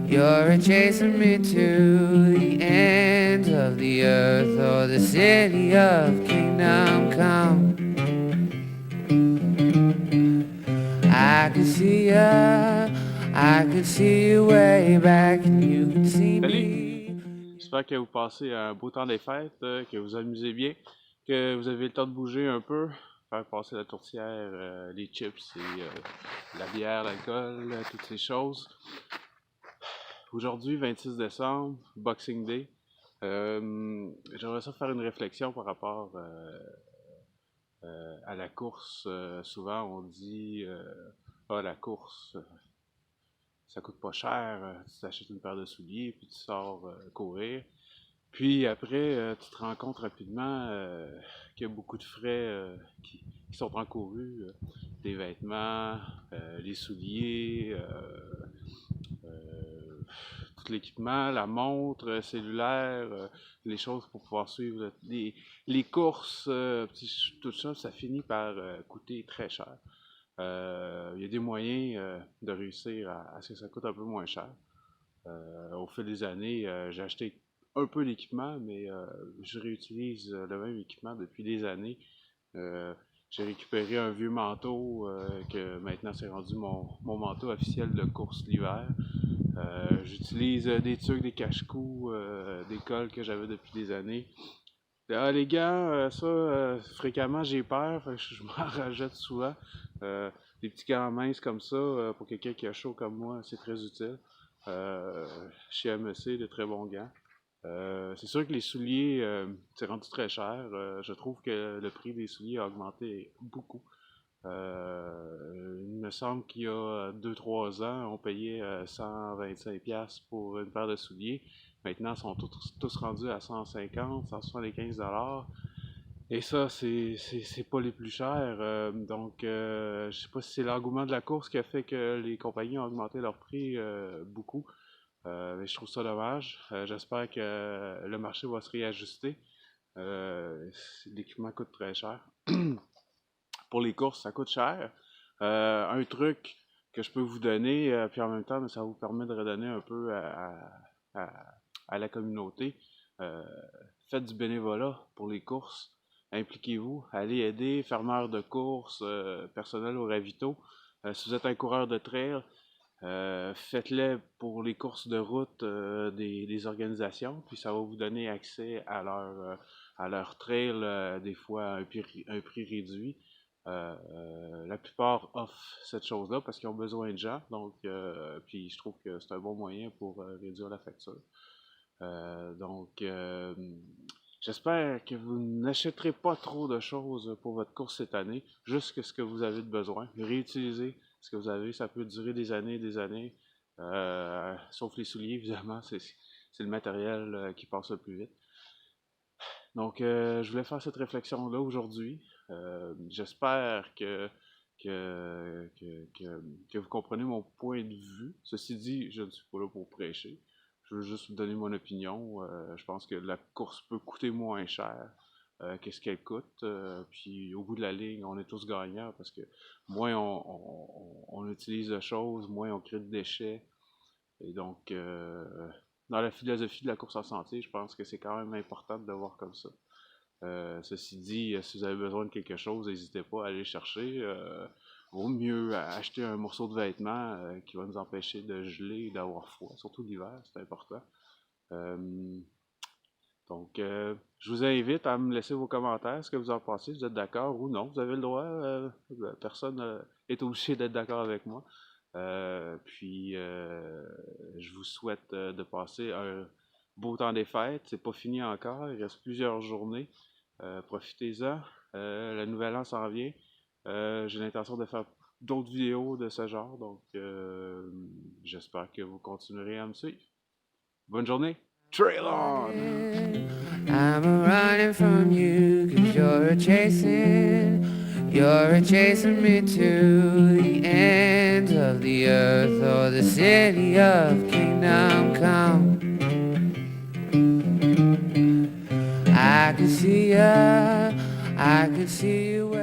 you're chasing me to the ends of the earth or the city of kingdom come. I could see ya, I could see you way back and you could see Salut! me. J'espère que vous passez un beau temps des fêtes, que vous amusez bien, que vous avez le temps de bouger un peu, faire passer la tourtière, les chips et la bière, l'alcool, toutes ces choses. Aujourd'hui, 26 décembre, Boxing Day. J'aimerais ça faire une réflexion par rapport à la course. Souvent, on dit ah, la course, ça coûte pas cher. Tu t'achètes une paire de souliers, puis tu sors courir. Puis après, tu te rends compte rapidement qu'il y a beaucoup de frais qui sont encourus. Des vêtements, les souliers, tout l'équipement, la montre cellulaire, les choses pour pouvoir suivre les courses, tout ça, ça finit par coûter très cher. Il y a des moyens de réussir à ce que ça coûte un peu moins cher. Au fil des années, j'ai acheté un peu d'équipement, mais je réutilise le même équipement depuis des années. Euh, j'ai récupéré un vieux manteau que maintenant c'est rendu mon manteau officiel de course l'hiver. J'utilise des tucs, des cache-coups, des cols que j'avais depuis des années. Ah, les gants, fréquemment j'ai peur, fait que je m'en rajoute souvent. Des petits gants minces comme ça, pour quelqu'un qui a chaud comme moi, c'est très utile. Chez MSC, de très bons gants. C'est sûr que les souliers, c'est rendu très cher. Je trouve que le prix des souliers a augmenté beaucoup. Il me semble qu'il y a 2-3 ans, on payait 125$ pour une paire de souliers. Maintenant, ils sont tous rendus à 150, 175$. Et ça, c'est pas les plus chers. Donc, je sais pas si c'est l'engouement de la course qui a fait que les compagnies ont augmenté leur prix beaucoup. Mais je trouve ça dommage. J'espère que le marché va se réajuster. L'équipement coûte très cher. Pour les courses, ça coûte cher. Un truc que je peux vous donner, puis en même temps, ça vous permet de redonner un peu à la communauté. Euh, Faites du bénévolat pour les courses. Impliquez-vous. Allez aider, fermeurs de courses, personnel au ravito. Si vous êtes un coureur de trail, faites-le pour les courses de route des organisations, puis ça va vous donner accès à leur trail, des fois à un prix réduit. La plupart offrent cette chose-là parce qu'ils ont besoin de gens, donc puis je trouve que c'est un bon moyen pour réduire la facture. Donc, j'espère que vous n'achèterez pas trop de choses pour votre course cette année, juste ce que vous avez de besoin. Réutilisez ce que vous avez, ça peut durer des années et des années. Sauf les souliers, évidemment, c'est le matériel qui passe le plus vite. Donc, je voulais faire cette réflexion-là aujourd'hui. J'espère que vous comprenez mon point de vue. Ceci dit, je ne suis pas là pour prêcher. Je veux juste vous donner mon opinion. Je pense que la course peut coûter moins cher qu'est-ce qu'elle coûte. Puis au bout de la ligne, on est tous gagnants parce que moins on utilise de choses, moins on crée de déchets. Et donc, dans la philosophie de la course en santé, je pense que c'est quand même important de le voir comme ça. Ceci dit, si vous avez besoin de quelque chose, n'hésitez pas à aller chercher. Vaut mieux acheter un morceau de vêtement qui va nous empêcher de geler et d'avoir froid, surtout l'hiver, c'est important. Euh, donc, je vous invite à me laisser vos commentaires, ce que vous en pensez, si vous êtes d'accord ou non. Vous avez le droit, personne est obligé d'être d'accord avec moi. Puis, je vous souhaite de passer un beau temps des fêtes. C'est pas fini encore, il reste plusieurs journées. Profitez-en. Le nouvel an s'en vient. J'ai l'intention de faire d'autres vidéos de ce genre, donc j'espère que vous continuerez à me suivre. Bonne journée! Trail on! I'm running from you cause you're chasing me to the ends of the earth or the city of kingdom come. I could see ya, I could see you.